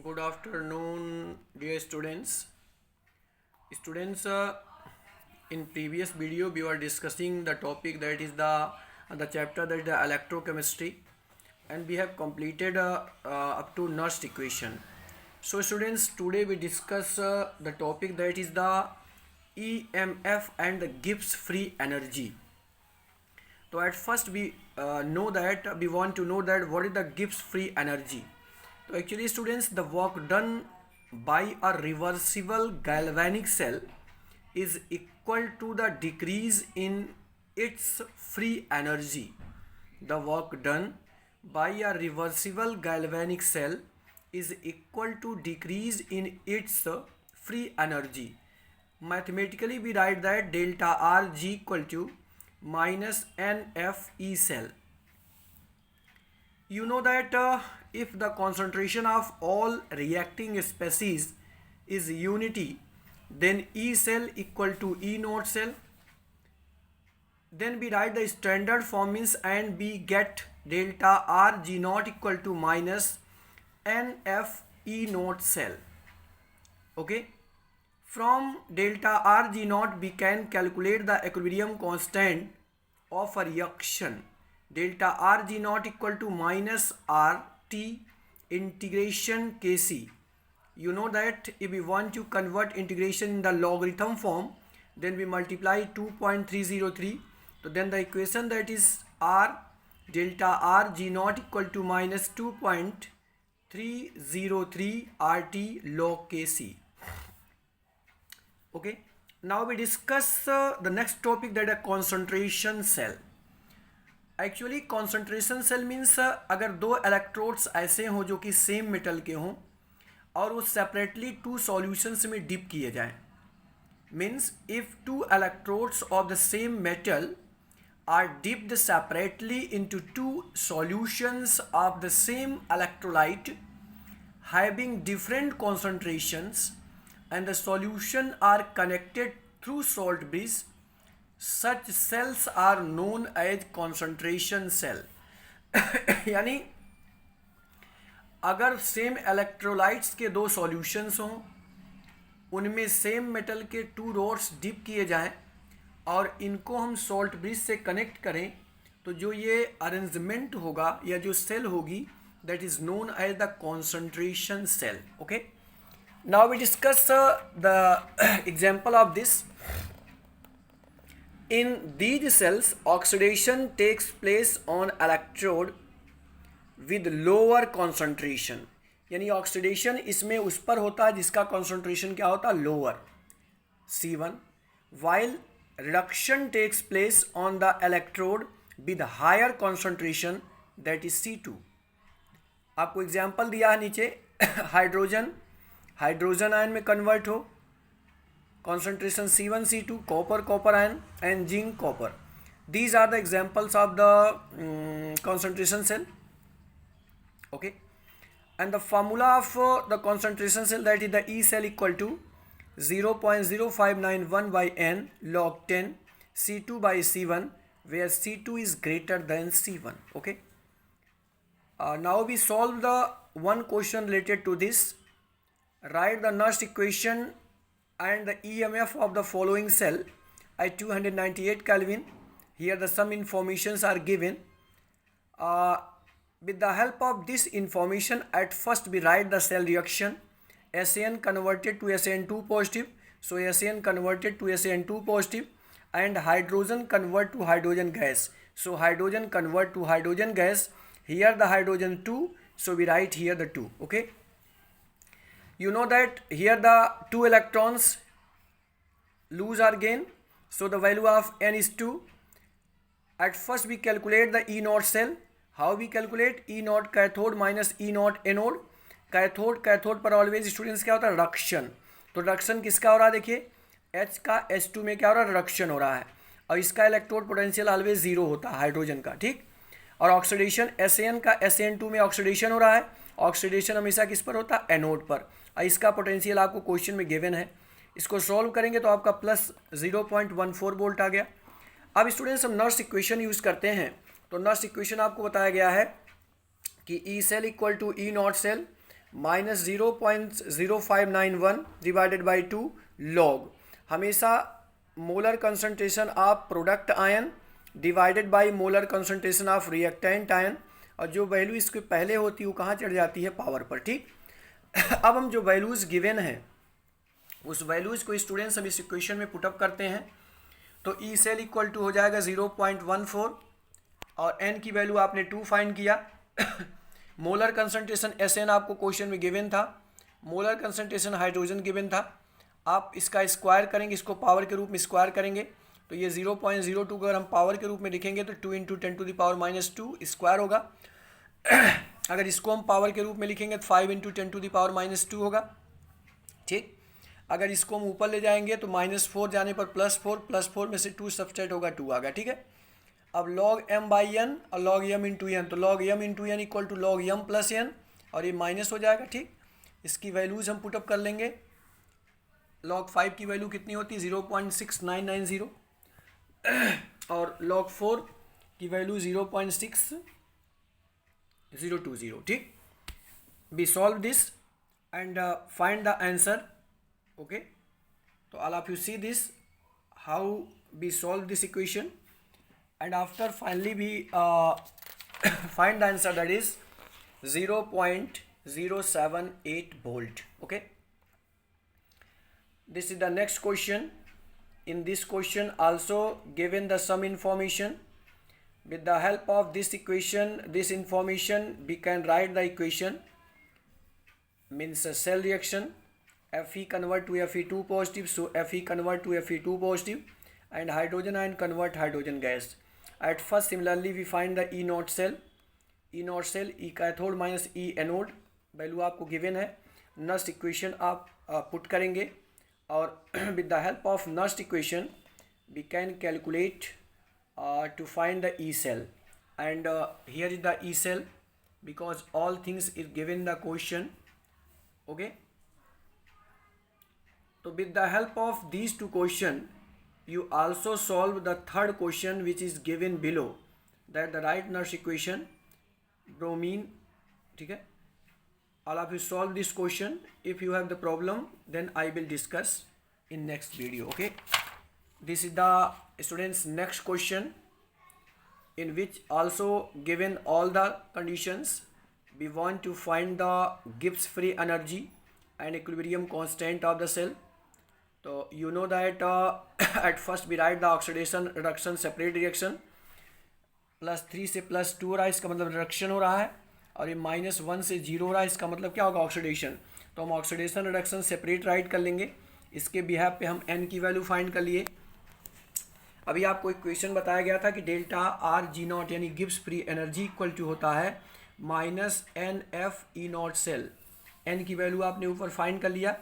Good afternoon, dear students. Students, in previous video we were discussing the topic that is the chapter that is the electrochemistry, and we have completed up to Nernst equation. So, students, today we discuss the topic that is the EMF and the Gibbs free energy. So, at first we want to know that what is the Gibbs free energy. So actually students, the work done by a reversible galvanic cell is equal to the decrease in its free energy. The work done by a reversible galvanic cell is equal to decrease in its free energy. Mathematically we write that delta Rg equal to minus NFE cell. You know that if the concentration of all reacting species is unity, then E cell equal to E naught cell. Then we write the standard form means, and we get delta R G naught equal to minus NF E naught cell. Okay. From delta R G naught we can calculate the equilibrium constant of a reaction. Delta R G naught equal to minus RT integration Kc. You know that if we want to convert integration in the logarithm form, then we multiply 2.303. So then the equation that is R delta R G naught equal to minus 2.303 RT log Kc. Okay. Now we discuss the next topic, that is concentration cell. Actually concentration cell means अगर दो electrodes ऐसे हों जो कि same metal के हों और वो सेपरेटली टू सॉल्यूशंस में डिप किए जाएं, means if two electrodes of the same metal are dipped separately into two solutions of the same electrolyte having different concentrations and the solution are connected through salt bridge, such cells are known as concentration cell. यानी अगर same electrolytes के दो solutions हों, उनमें same metal के two roads dip किए जाएं और इनको हम सॉल्ट ब्रिज से कनेक्ट करें, तो जो ये अरेंजमेंट होगा या जो सेल होगी, that is known as the concentration cell. Okay. Now we discuss the example of this. In these cells, oxidation takes place on electrode with lower concentration. यानी ऑक्सीडेशन इसमें उस पर होता है जिसका कॉन्सेंट्रेशन क्या होता है, lower C1, while reduction takes place on the electrode with higher concentration, that is C2. आपको एग्जाम्पल दिया है नीचे. हाइड्रोजन आयन में कन्वर्ट हो, concentration C1 C2, copper ion and zinc copper. These are the examples of the concentration cell. Okay. And the formula of the concentration cell, that is the E cell equal to 0.0591 by N log 10 C2 by C1, where C2 is greater than C1. Okay. Now we solve the one question related to this. Write the Nernst equation and the EMF of the following cell at 298 Kelvin. Here the some informations are given. With the help of this information, at first we write the cell reaction. SAN converted to SAN2 positive. So SAN converted to SAN2 positive, and hydrogen convert to hydrogen gas. So hydrogen convert to hydrogen gas. Here the hydrogen 2. So we write here the 2. Okay. You know that here the 2 electrons lose or gain, so the value of N is 2. At first we calculate the E naught cell. How we calculate? E naught cathode minus E naught anode. Cathode पर always students क्या होता है, reduction. तो reduction किसका हो रहा है, देखिए H का H2 में क्या हो रहा है, रिडक्शन हो रहा है, और इसका इलेक्ट्रोड पोटेंशियल ऑलवेज जीरो होता है हाइड्रोजन का. ठीक. और ऑक्सीडेशन SAN का SAN2 में ऑक्सीडेशन हो रहा है. ऑक्सीडेशन हमेशा किस पर होता है, एनोड पर. इसका पोटेंशियल आपको क्वेश्चन में गिवन है. इसको सॉल्व करेंगे तो आपका प्लस 0.14 वोल्ट आ गया. अब स्टूडेंट्स हम नर्स इक्वेशन यूज़ करते हैं. तो नर्स इक्वेशन आपको बताया गया है कि E cell equal to E not cell minus 0.0591 divided by 2 log. हमेशा molar concentration of product ion divided by molar concentration of reactant ion, और जो वैल्यू इसके पहले होती है वो कहाँ चढ़ जाती है, पावर पर। ठीक, अब हम जो वैल्यूज़ गिवन हैं उस वैल्यूज़ को स्टूडेंट्स हम इस इक्वेशन में पुटअप करते हैं। तो ई सेल इक्वल टू हो जाएगा 0.14 और एन की वैल्यू आपने 2 फाइंड किया। मोलर कंसंट्रेशन एस एन आपको क्वेश्चन में गिवन था, मोलर कंसंट्रेशन हाइड्रोजन गिवन था। आप इसका स्क्वायर करेंगे, इसको पावर के रूप में स्क्वायर करेंगे तो ये 0.02 को अगर हम पावर के रूप में लिखेंगे तो 2 × 10⁻² स्क्वायर होगा। अगर इसको हम पावर के रूप में लिखेंगे तो 5 × 10⁻² होगा। ठीक, अगर इसको हम ऊपर ले जाएंगे तो -4 जाने पर +4 में से 2 सब्सट्रैक्ट होगा, 2 आ गया। ठीक है, अब log m/n और log m × n, तो log m × n equal to log m + n और ये माइनस हो जाएगा। ठीक, इसकी वैल्यूज़ हम पुटअप कर लेंगे। log 5 की वैल्यू कितनी होती है, 0.6990 और log 4 की वैल्यू 0.6020। ठीक, we solve this and find the answer. Okay, so all of you see this how we solve this equation, and after finally we find the answer, that is 0.078 volt. Okay, this is the next question. In this question also given the some information. With the help of this equation, this information, we can write the equation, means a cell reaction, Fe convert to Fe2 positive, so Fe convert to Fe2 positive, and hydrogen ion convert hydrogen gas. At first similarly we find the E naught cell, E cathode minus E anode, value आपको given है। Nernst equation आप put करेंगे और with the help of Nernst equation we can calculate to find the E cell, and here is the E cell because all things is given the question. Okay, so with the help of these two question you also solve the third question which is given below, that the right Nernst equation bromine. ठीक है, all of you solve this question. If you have the problem then I will discuss in next video. Okay, this is the students next question in which also given all the conditions. We want to find the Gibbs free energy and equilibrium constant of the cell. So you know that at first we write the oxidation reduction separate reaction, +3 से +2 हो रहा है, इसका मतलब reduction हो रहा है, और ये -1 से 0 हो रहा है, इसका मतलब क्या होगा, ऑक्सीडेशन। तो हम ऑक्सीडेशन रिडक्शन सेपरेट राइट कर लेंगे। इसके बिहाफ पे हम n की वैल्यू फाइंड कर लिए। अभी आपको एक क्वेश्चन बताया गया था कि डेल्टा आर जी नॉट यानी Gibbs free energy equal to होता है -NF E not cell. n की वैल्यू आपने ऊपर फाइंड कर लिया,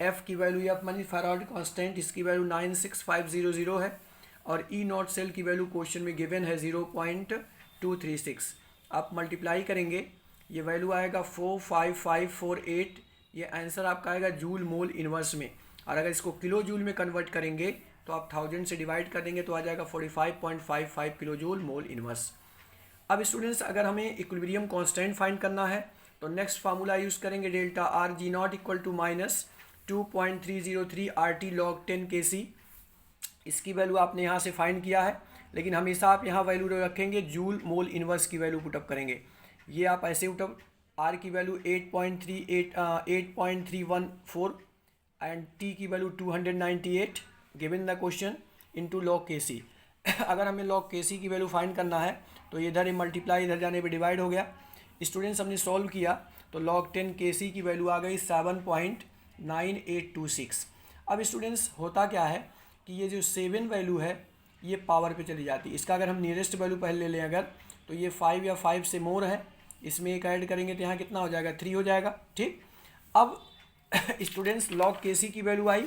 f की वैल्यू F मानी फैराड कांस्टेंट, इसकी वैल्यू 96500 है, और E नॉट सेल की वैल्यू क्वेश्चन में गिवन है 0.236। आप मल्टीप्लाई करेंगे, ये वैल्यू आएगा 45548। ये आंसर आपका आएगा जूल मोल इन्वर्स में, और अगर इसको किलो जूल में कन्वर्ट करेंगे तो आप 1000 से डिवाइड कर देंगे तो आ जाएगा 45.55 किलो जूल मोल इन्वर्स। अब स्टूडेंट्स अगर हमें इक्विलिब्रियम कांस्टेंट फाइंड करना है तो नेक्स्ट फार्मूला यूज़ करेंगे, delta R G not equal to -2.303 RT log 10 Kc। इसकी वैल्यू आपने यहाँ से फाइंड किया है, लेकिन हमेशा आप यहाँ वैल्यू रखेंगे जूल मोल इन्वर्स की वैल्यू पुटअप करेंगे। ये आप ऐसे पुटअप, आर की वैल्यू 8.314 एंड टी की value 298 given the question into log Kc। अगर हमें log Kc की वैल्यू फाइंड करना है तो इधर मल्टीप्लाई इधर जाने पे डिवाइड हो गया। स्टूडेंट्स हमने सॉल्व किया तो log 10 Kc की वैल्यू आ गई 7.9826। अब स्टूडेंट्स होता क्या है कि ये जो 7 वैल्यू है ये पावर पे चली जाती है। इसका अगर हम नियरेस्ट वैल्यू पहले ले लें अगर, तो ये 5 या 5 से मोर है, इसमें एक ऐड करेंगे तो यहाँ कितना हो जाएगा, 3 हो जाएगा। ठीक, अब स्टूडेंट्स log Kc की वैल्यू आई,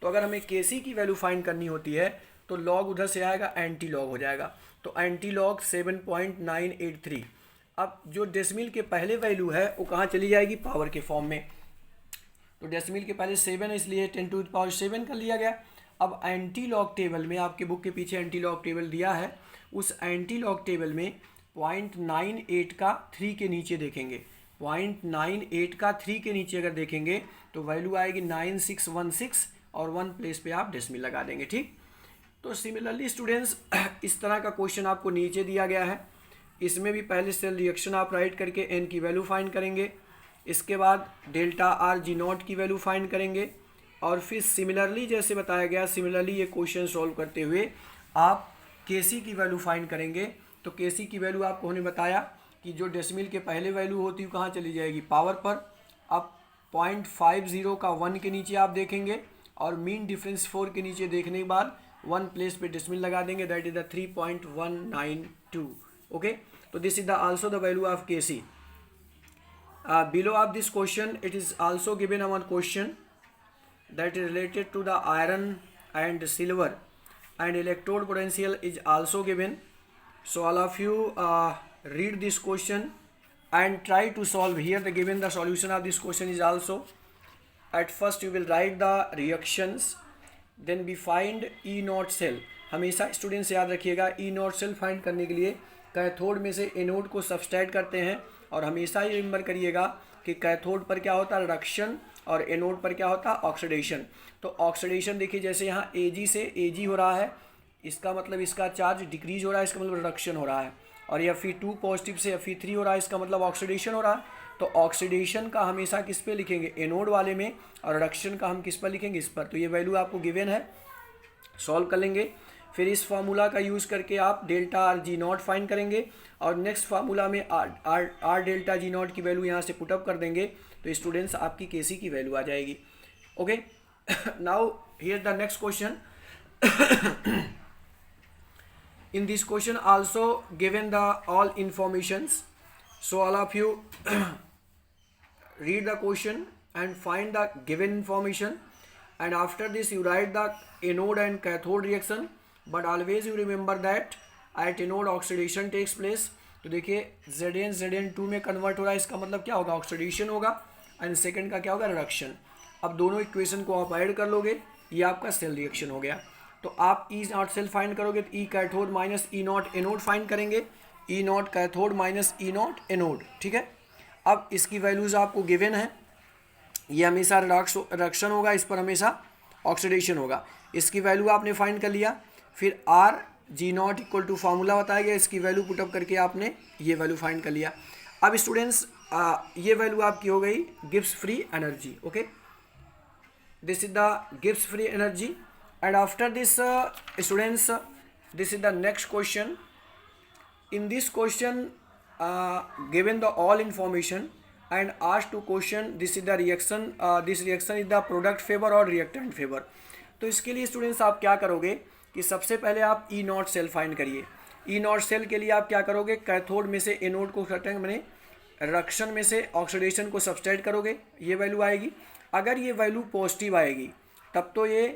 तो अगर हमें Kc की वैल्यू फाइंड करनी होती है तो log उधर से आएगा, एंटी लॉग हो जाएगा, तो एंटी लॉग 7.983। अब जो डेसिमल के पहले वैल्यू है वो कहाँ चली जाएगी, पावर के फॉर्म में। तो डेसिमल के पहले 7 है इसलिए 10⁻7 कर लिया गया। अब एंटी लॉग टेबल में, आपके बुक के पीछे एंटी लॉग टेबल दिया है, उस एंटी लॉग टेबल में 0.98 का 3 के नीचे देखेंगे 0.98 का 3 के नीचे अगर देखेंगे तो वैल्यू आएगी 9616 और 1 प्लेस पे आप डेसिमल लगा देंगे। ठीक, तो सिमिलरली स्टूडेंट्स इस तरह का क्वेश्चन आपको नीचे दिया गया है, इसमें भी पहले सेल रिएक्शन आप राइट करके n की वैल्यू फाइंड करेंगे, इसके बाद डेल्टा आर जी नॉट की वैल्यू फाइंड करेंगे, और फिर सिमिलरली जैसे बताया गया सिमिलरली ये क्वेश्चन सॉल्व करते हुए आप केसी की वैल्यू फाइंड करेंगे। तो केसी की वैल्यू आपको हमने बताया कि जो डेसिमल के पहले वैल्यू होती है कहाँ चली जाएगी, पावर पर। अब 0.50 का 1 के नीचे आप देखेंगे और मीन डिफरेंस 4 के नीचे देखने के बाद 1 प्लेस पे डेसिमल लगा देंगे, दैट इज द 3.192। ओके, तो this is the also the value of KC. Below of this question it is also given a one question that is related to the iron and silver, and electrode potential is also given. So all of you read this question and try to solve. Here the given the solution of this question is also, at first you will write the reactions, then we find E naught cell. हमेशा students याद रखिएगा E naught cell find करने के लिए cathode में से anode को subtract करते हैं, और हमेशा ये रिमेंबर करिएगा कि कैथोड पर क्या होता है रिडक्शन और एनोड पर क्या होता है ऑक्सीडेशन। तो ऑक्सीडेशन देखिए जैसे यहाँ Ag से Ag हो रहा है, इसका मतलब इसका चार्ज डिक्रीज हो रहा है, इसका मतलब रिडक्शन हो रहा है, और Fe2 पॉजिटिव से Fe3 हो रहा है, इसका मतलब ऑक्सीडेशन हो रहा है। तो ऑक्सीडेशन का हमेशा किस पे लिखेंगे, एनोड वाले में, और रिडक्शन का हम किस पर लिखेंगे, इस पर। तो ये वैल्यू आपको गिवन है, सॉल्व कर लेंगे। फिर इस फार्मूला का यूज़ करके आप delta R G not find करेंगे, और नेक्स्ट फार्मूला में आर डेल्टा जी नॉट की वैल्यू यहाँ से पुटअप कर देंगे, तो स्टूडेंट्स आपकी केसी की वैल्यू आ जाएगी। Okay, now here the next question. In this question also given the all informations, so all of you read the question and find the given information, and after this you write the anode and cathode reaction, but always you remember that at anode oxidation takes place. तो देखिए Zn2 में convert हो रहा है, इसका मतलब क्या होगा, ऑक्सीडेशन होगा, एंड सेकंड का क्या होगा, रिडक्शन। अब दोनों इक्वेशन को आप ऐड कर लोगे, ये आपका सेल रिएक्शन हो गया। तो आप E नॉट सेल फाइंड करोगे तो E cathode minus E not anode find करेंगे, E naught cathode minus E not anode. ठीक है, अब इसकी वैल्यूज़ आपको गिवन है, ये हमेशा रिडक्शन होगा, इस पर हमेशा ऑक्सीडेशन होगा। इसकी वैल्यू आपने फाइंड कर लिया, फिर R G not equal to formula बताया गया, इसकी वैल्यू पुटअप करके आपने ये वैल्यू फाइंड कर लिया। अब स्टूडेंट्स ये वैल्यू आपकी हो गई Gibbs free energy. Okay, this is the Gibbs free energy, and after this students this is the next question. In this question given the all information and asked to question this is the reaction, this reaction is the product favor or reactant favor। तो इसके लिए students आप क्या करोगे कि सबसे पहले आप E नॉट सेल फाइंड करिए। E नॉट सेल के लिए आप क्या करोगे, कैथोड में से एनोड को मैंने रिडक्शन में से ऑक्सीडेशन को सब्सट्रैक्ट करोगे, ये वैल्यू आएगी। अगर ये वैल्यू पॉजिटिव आएगी तब तो ये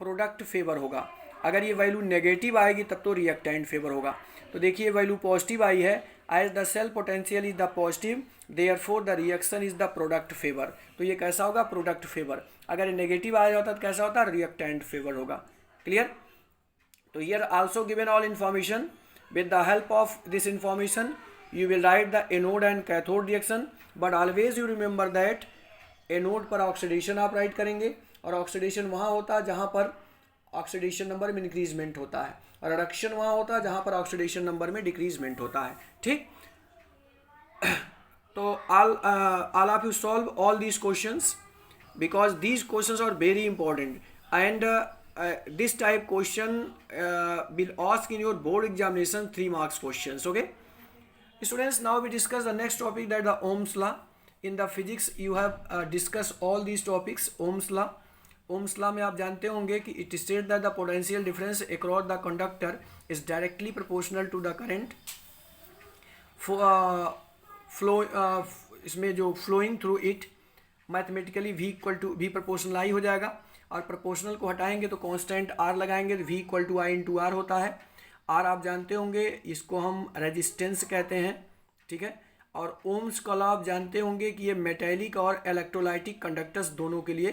प्रोडक्ट फेवर होगा, अगर ये वैल्यू नेगेटिव आएगी तब तो रिएक्टेंट फेवर होगा। तो देखिए वैल्यू पॉजिटिव आई है, as the cell potential is the positive therefore the reaction is the product favour. तो ये कैसा होगा, प्रोडक्ट फेवर। अगर नेगेटिव आया होता तो कैसा होता, रिएक्टेंट फेवर होगा। क्लियर? तो here also given all information, with the help of this information you will write the anode and cathode reaction, but always you remember that anode पर oxidation आप राइट करेंगे, और ऑक्सीडेशन वहाँ होता है जहाँ पर ऑक्सीडेशन नंबर में इंक्रीजमेंट होता है, और रिडक्शन वहाँ होता है जहाँ पर ऑक्सीडेशन नंबर में डिक्रीजमेंट होता है। ठीक, तो all of you solve all these questions because these questions are very important, and this type question will ask in your board examination 3 marks questions. Okay students, now we discuss the next topic, that the Ohm's law. In the physics you have discussed all these topics. Ohm's law, Ohm's law में आप जानते होंगे कि it states that the potential difference across the conductor is directly proportional to the current flow इसमें जो flowing through it, mathematically V equal to V proportional I हो जाएगा, और प्रोपोर्शनल को हटाएंगे तो कांस्टेंट R लगाएंगे तो V equal to I into R होता है। R आप जानते होंगे, इसको हम रेजिस्टेंस कहते हैं। ठीक है, और ओम्स का लॉ आप जानते होंगे कि ये मेटेलिक और इलेक्ट्रोलाइटिक कंडक्टर्स दोनों के लिए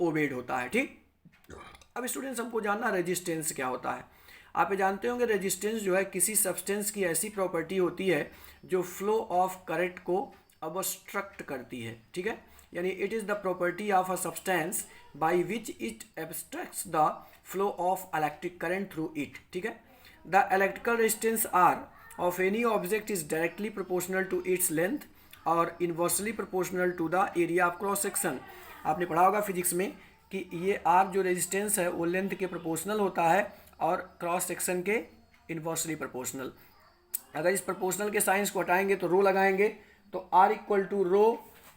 ओबेड होता है। ठीक, अब स्टूडेंट्स हमको जानना रेजिस्टेंस क्या होता है। आप ये जानते होंगे रेजिस्टेंस जो है किसी सब्सटेंस की ऐसी प्रॉपर्टी होती है जो फ्लो ऑफ करंट को ऑब्स्ट्रक्ट करती है, ठीक है। यानी it is the property of a substance by which it abstracts the flow of electric current through it, ठीक है। The electrical resistance R of any object is directly proportional to its length और inversely proportional to the area of cross section. आपने पढ़ा होगा physics में कि ये are जो रेजिस्टेंस है वो लेंथ के प्रोपोर्शनल होता है और क्रॉस सेक्शन के इन्वर्सली प्रोपोर्शनल। अगर इस प्रोपोर्शनल के साइंस को हटाएंगे तो रो लगाएंगे, तो R equal to rho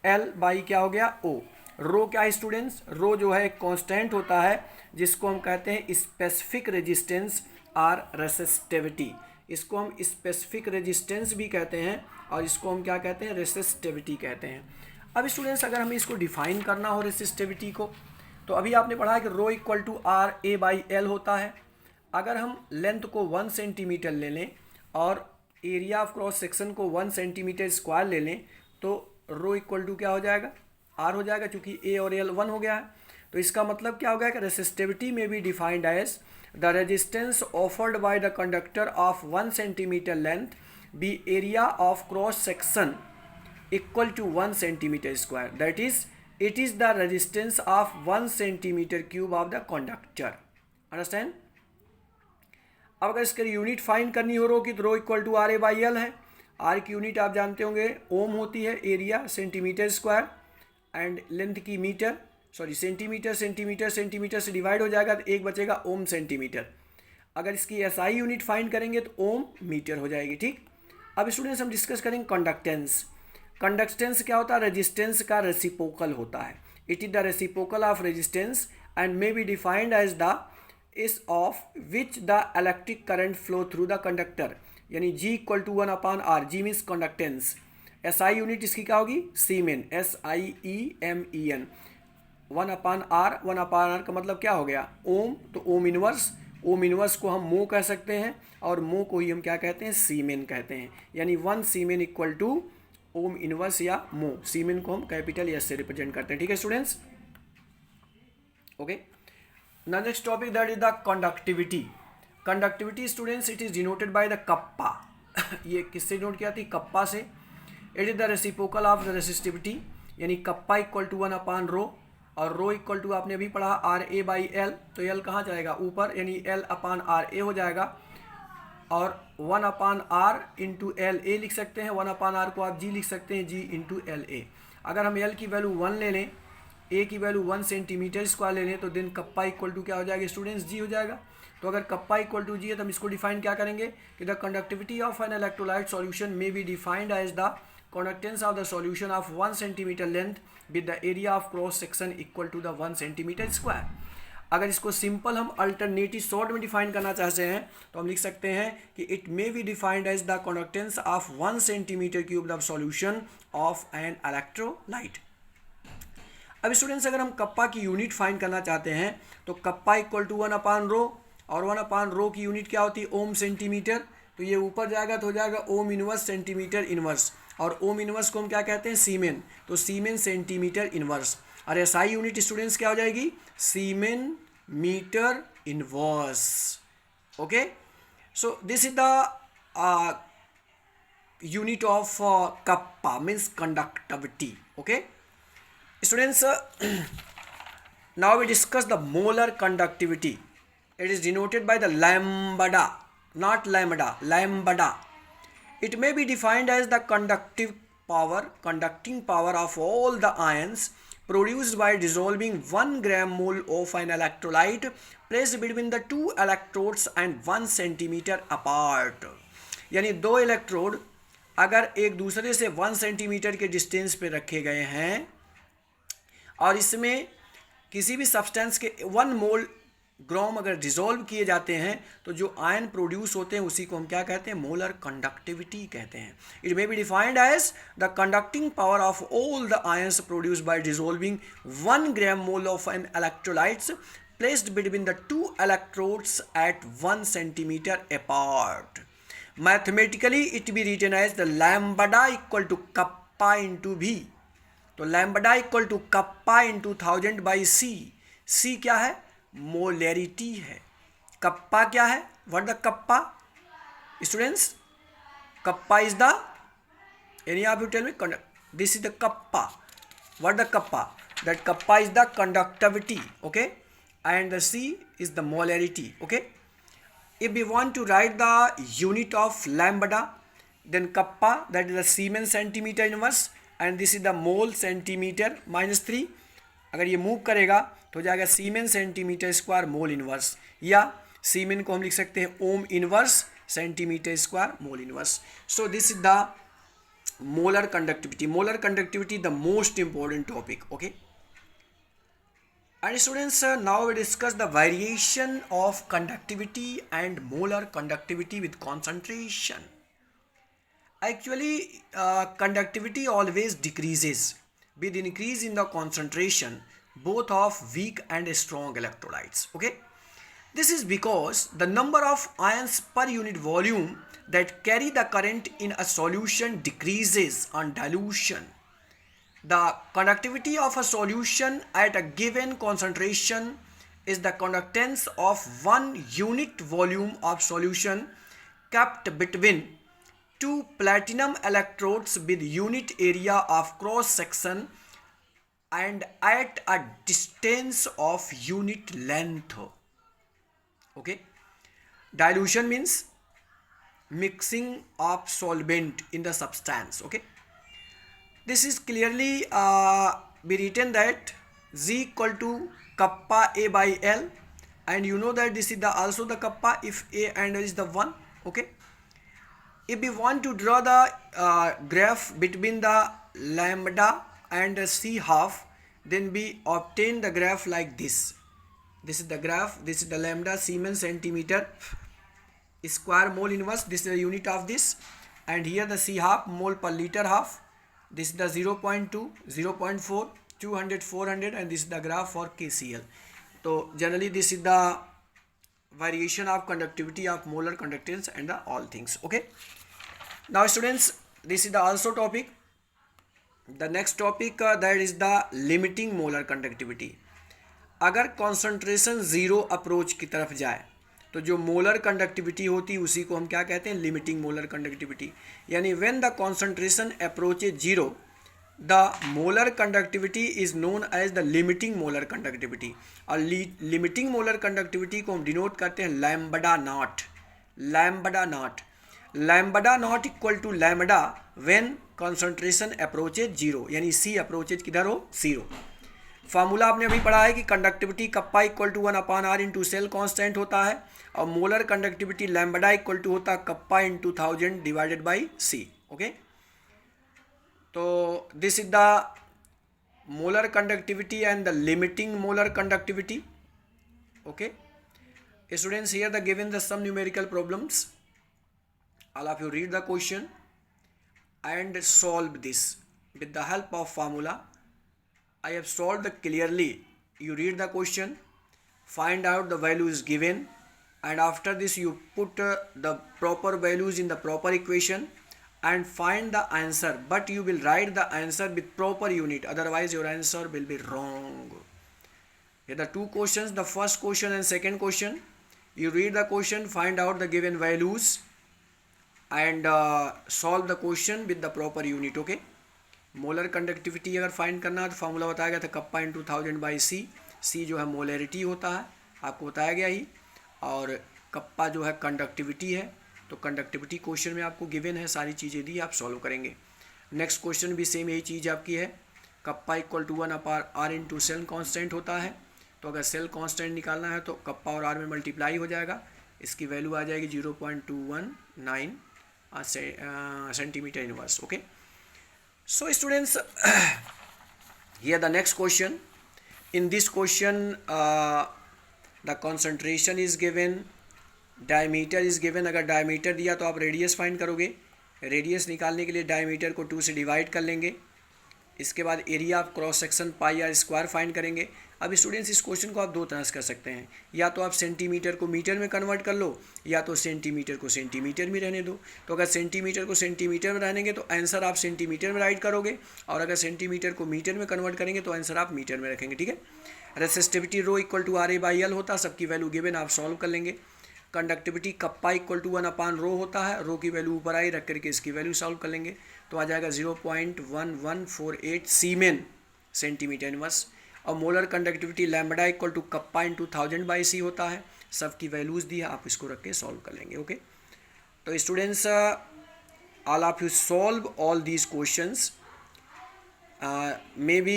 L by क्या हो गया ओ। रो क्या है स्टूडेंट्स? रो जो है एक कांस्टेंट होता है जिसको हम कहते हैं स्पेसिफिक रेजिस्टेंस और रेसिस्टिविटी। इसको हम स्पेसिफिक रेजिस्टेंस भी कहते हैं और इसको हम क्या कहते हैं? रेसिस्टिविटी कहते हैं। अब स्टूडेंट्स अगर हमें इसको डिफाइन करना हो रेसिस्टिविटी को, तो अभी आपने पढ़ा है कि rho equal to R A by L होता है। अगर हम लेंथ को 1 सेंटीमीटर ले लें और एरिया ऑफ क्रॉस सेक्शन को 1 सेंटीमीटर स्क्वायर ले लें तो रो इक्वल टू क्या हो जाएगा? आर हो जाएगा, क्योंकि ए और एल 1 हो गया है। तो इसका मतलब क्या हो गया कि रेसिस्टिविटी में भी defined as the resistance offered by the conductor of 1 centimetre length be area of cross section equal to 1 centimetre square, that is it is the resistance of 1 centimetre cube of the conductor. Understand? अब अगर इसके unit find करनी हो rho की, तो rho equal to R A by L है। R की unit आप जानते होंगे ओम होती है, area centimetre square and length की metre, sorry centimetre centimetre centimetre से डिवाइड हो जाएगा तो एक बचेगा ओम सेंटीमीटर। अगर इसकी एसआई यूनिट फाइंड करेंगे तो ओम मीटर हो जाएगी, ठीक। अब स्टूडेंट्स हम डिस्कस करेंगे कंडक्टेंस। कंडक्टेंस क्या होता है? रेजिस्टेंस का रेसिप्रोकल होता है। It is the reciprocal of resistance and may be defined as the ease of which the electric current flow through the conductor, यानी G equal to 1 upon R. G means conductance. SI unit इसकी क्या होगी? Siemen, SIEMEN। 1 upon R, 1 upon R का मतलब क्या हो गया? ओम, तो ओम इनवर्स। ओम इनवर्स को हम मो कह सकते हैं और मो को ही हम क्या कहते हैं? सीमेन कहते हैं। यानी 1 सीमेन इक्वल टू ओम इनवर्स या मो। सीमेन को हम कैपिटल एस से रिप्रेजेंट करते हैं, ठीक है students? Okay, now next topic that is the conductivity. Conductivity students it is denoted by the kappa. ये किससे डिनोट किया थी? कप्पा से। It is the reciprocal of the resistivity, यानी kappa equal to 1 upon rho, और rho equal to आपने अभी पढ़ा आर ए बाई एल, तो एल कहाँ जाएगा? ऊपर, यानी एल अपॉन आर ए हो जाएगा। और 1 upon R into L A लिख सकते हैं, 1 अपॉन आर को आप जी लिख सकते हैं, जी इंटू एल ए। अगर हम एल की वैल्यू 1 ले लें, ए की वैल्यू 1 सेंटीमीटर स्क्वायर ले लें, तो देन कप्पा इक्वल टू क्या हो जाएगा स्टूडेंट्स? जी हो जाएगा। तो अगर कप्पा इक्वल टू जी है तो हम इसको डिफाइन क्या करेंगे कि the conductivity of an electrolyte solution में be defined as the conductance of the solution of 1 centimetre length with the area of cross section equal to the 1 centimetre square. अगर इसको सिंपल हम अल्टरनेटिव शॉर्ट में define करना चाहते हैं तो हम लिख सकते हैं कि it may be defined as the conductance of 1 centimetre cube of solution of an electrolyte. अब स्टूडेंट्स अगर हम कप्पा की यूनिट फाइंड करना चाहते हैं तो kappa equal to 1 upon rho, और 1 अपॉन रो की यूनिट क्या होती है? Ohm centimetre. तो ये ऊपर जाएगा तो हो जाएगा ओम इनवर्स सेंटीमीटर इनवर्स, और ओम इनवर्स को हम क्या कहते हैं? सीमेन। तो सीमेन सेंटीमीटर इनवर्स। और एसआई यूनिट स्टूडेंट्स क्या हो जाएगी? Siemen metre inverse. Okay, so this is the unit of kappa means conductivity. Okay students, now we discuss the molar conductivity. It is denoted by the lambda, not lambda, lambda. It may be defined as the conducting power of all the ions produced by dissolving 1 gram mole of an electrolyte placed between the 2 electrodes and 1 centimeter apart. यानी 2 electrode अगर एक दूसरे से 1 centimetre के distance पे रखे गए हैं और इसमें किसी भी सब्सटेंस के 1 मोल ग्राम अगर डिसॉल्व किए जाते हैं तो जो आयन प्रोड्यूस होते हैं उसी को हम क्या कहते हैं? मोलर कंडक्टिविटी कहते हैं। It may be defined as the conducting power of all the ions produced by dissolving 1 gram mole of an electrolytes placed between the 2 electrodes at 1 centimeter apart. Mathematically it be written as the lambda equal to kappa into V. तो lambda equal to kappa into 1000 by C. C क्या है? Molarity है। Kappa क्या है? What the kappa students? Kappa is the, यानी आप you tell me This is the kappa. What the kappa? That kappa is the conductivity, okay, and the C is the molarity, okay. If we want to write the unit of lambda, then kappa, that is the Siemens centimeter inverse, and this is the mole centimeter -3. अगर ये move करेगा तो जाएगा सीमेन centimetre square mole inverse, या सीमेन को हम लिख सकते हैं ohm inverse centimetre square mole inverse. So this is the molar conductivity. Molar conductivity, the most important topic, okay. And students, now we discuss the variation of conductivity and molar conductivity with concentration. Actually, conductivity always decreases with increase in the concentration both of weak and strong electrolytes, okay. This is because the number of ions per unit volume that carry the current in a solution decreases on dilution. The conductivity of a solution at a given concentration is the conductance of 1 unit volume of solution kept between two platinum electrodes with unit area of cross section and at a distance of unit length, okay. Dilution means mixing of solvent in the substance, okay. This is clearly be written that Z equal to kappa A by L, and you know that this is the also the kappa if A and L is the 1, okay. If we want to draw the graph between the lambda and the C half, then we obtain the graph like this. This is the graph, this is the lambda Siemens centimeter square mole inverse, this is the unit of this, and here the C half mole per liter half, this is the 0.2, 0.4, 200, 400, and this is the graph for KCl. So generally this is the variation of conductivity of molar conductance and the all things, okay. Now students, this is the also topic. The next topic that is the limiting molar conductivity. अगर concentration zero approach की तरफ जाए तो जो molar conductivity होती है उसी को हम क्या कहते हैं, लिमिटिंग मोलर कंडक्टिविटी. यानी when the concentration approaches zero, the molar conductivity is known as the limiting molar conductivity. और लिमिटिंग मोलर कंडक्टिविटी को हम डिनोट करते हैं lambda not. Lambda not, lambda not equal to lambda when concentration approaches zero, यानी C approaches किधर हो, zero. Formula आपने अभी पढ़ा है कि conductivity kappa equal to 1/r into cell constant होता है, और molar conductivity lambda equal to होता है kappa into 1000 divided by C, okay. तो this is the molar conductivity and the limiting molar conductivity, okay. Students, here the given the some numerical problems. All of you read the question and solve this with the help of formula. I have solved the clearly. You read the question, find out the value is given, and after this you put the proper values in the proper equation and find the answer, but you will write the answer with proper unit, otherwise your answer will be wrong. Here the two questions, the first question and second question. You read the question, find out the given values and solve the question with the proper unit, okay. Molar conductivity अगर find करना है तो formula बताया गया था kappa into 1000 by C. सी जो है molarity होता है, आपको बताया गया ही, और कप्पा जो है कंडक्टिविटी है. तो कंडक्टिविटी क्वेश्चन में आपको गिवन है, सारी चीज़ें दी, आप सॉल्व करेंगे. नेक्स्ट क्वेश्चन भी सेम यही चीज़ आपकी है, kappa equal to 1/r into cell constant होता है. तो अगर सेल कॉन्स्टेंट निकालना है तो कप्पा और आर में मल्टीप्लाई हो जाएगा, इसकी वैल्यू आ जाएगी 0.219 centimeter inverse, okay. So students, here the next question. In this question the concentration is given, diameter is given. अगर diameter दिया तो आप रेडियस फाइंड करोगे. रेडियस निकालने के लिए डायमीटर को 2 से डिवाइड कर लेंगे. इसके बाद area of cross section pi R square find करेंगे. अब स्टूडेंट्स, इस क्वेश्चन को आप दो तरह से कर सकते हैं, या तो आप सेंटीमीटर को मीटर में कन्वर्ट कर लो, या तो सेंटीमीटर को सेंटीमीटर में रहने दो. तो अगर सेंटीमीटर को सेंटीमीटर में रहनेंगे तो आंसर आप सेंटीमीटर में राइट करोगे, और अगर सेंटीमीटर को मीटर में कन्वर्ट करेंगे तो आंसर आप मीटर में रखेंगे, ठीक है. Resistivity rho equal to RA by L होता है, सबकी वैल्यू गिवन, आप सॉल्व कर लेंगे. कंडक्टिविटी कप्पा इक्वल टू 1/रो होता है, रो की वैल्यू ऊपर आई रख करके इसकी वैल्यू सॉल्व कर लेंगे. तो आ जाएगा 0.1148 सीमेन सेंटीमीटर इनवर्स। और molar conductivity lambda equal to kappa into 1000/c होता है। सबकी वैल्यूज़ दी है, आप इसको रख के सॉल्व कर लेंगे। ओके, तो students all of you solve all these questions. Maybe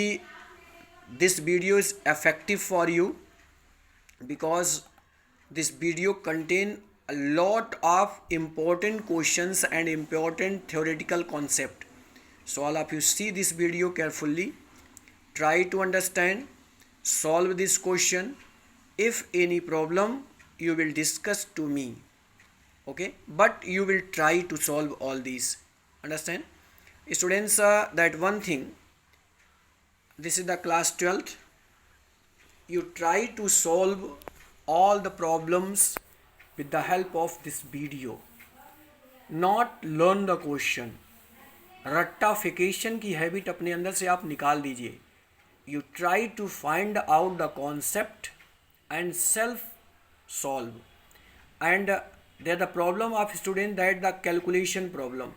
this video is effective for you because this video contain a lot of important questions and important theoretical concept. So all of you see this video carefully, try to understand, solve this question. If any problem, you will discuss to me. Okay, but you will try to solve all these. Understand students, that one thing, this is the class 12th. You try to solve all the problems with the help of this video, not learn the question. रट्टाफिकेशन की habit अपने अंदर से आप निकाल दीजिए. You try to find out the concept and self solve. And there the problem of student, that the calculation problem,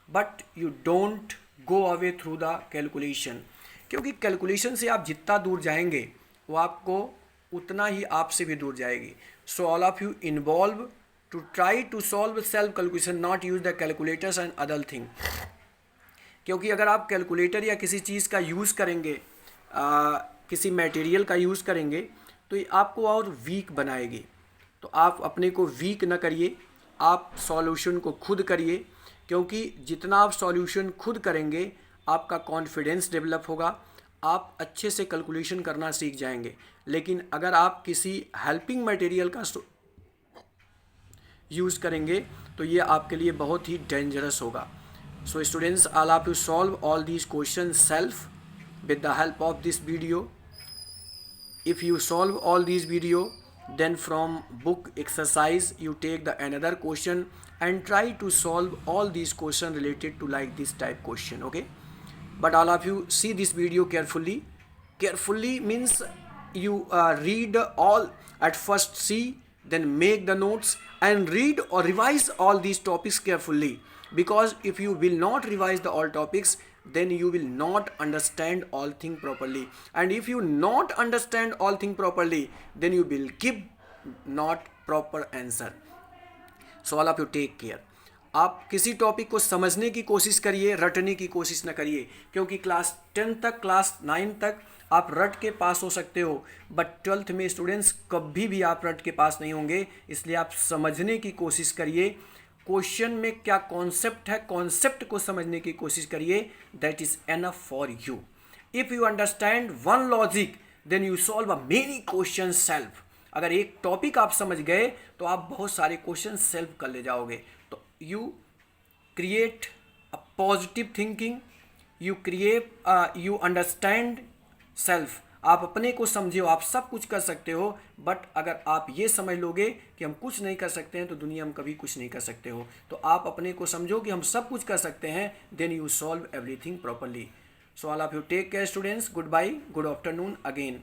but you don't go away through the calculation. क्योंकि calculation से आप जितना दूर जाएंगे वो आपको उतना ही आपसे भी दूर जाएगी. So all of you involve to try to solve self calculation, not use the calculators and other thing. क्योंकि अगर आप कैलकुलेटर या किसी चीज़ का यूज़ करेंगे, किसी मटेरियल का यूज़ करेंगे, तो ये आपको और वीक बनाएगी. तो आप अपने को वीक न करिए, आप सॉल्यूशन को खुद करिए. क्योंकि जितना आप सॉल्यूशन खुद करेंगे आपका कॉन्फिडेंस डेवलप होगा, आप अच्छे से कैलकुलेशन करना सीख जाएंगे. लेकिन अगर आप किसी हेल्पिंग मटेरियल का यूज़ करेंगे तो ये आपके लिए बहुत ही डेंजरस होगा. So students, all of you solve all these question self with the help of this video. If you solve all these video, then from book exercise you take the another question and try to solve all these questions related to like this type question. Okay, but all of you see this video carefully. Carefully means you read all at first, see, then make the notes and read or revise all these topics carefully. Because if you will not revise the all topics, then you will not understand all thing properly. And if you not understand all thing properly, then you will give not proper answer. So all of you take care. आप किसी topic को समझने की कोशिश करिए, रटने की कोशिश न करिए. क्योंकि क्लास 10 तक, क्लास 9 तक आप रट के पास हो सकते हो, बट 12th में स्टूडेंट्स कभी भी आप रट के पास नहीं होंगे. इसलिए आप समझने की कोशिश करिए. क्वेश्चन में क्या कॉन्सेप्ट है, कॉन्सेप्ट को समझने की कोशिश करिए. That is enough for you. If you understand one logic, then you solve a many question self. अगर एक टॉपिक आप समझ गए तो आप बहुत सारे क्वेश्चन सेल्फ कर ले जाओगे. तो you create a positive thinking, you understand self. आप अपने को समझो, आप सब कुछ कर सकते हो. बट अगर आप ये समझ लोगे कि हम कुछ नहीं कर सकते हैं तो दुनिया में कभी कुछ नहीं कर सकते हो. तो आप अपने को समझो कि हम सब कुछ कर सकते हैं, then you solve everything properly. So all of you take care students. Good bye, good afternoon again.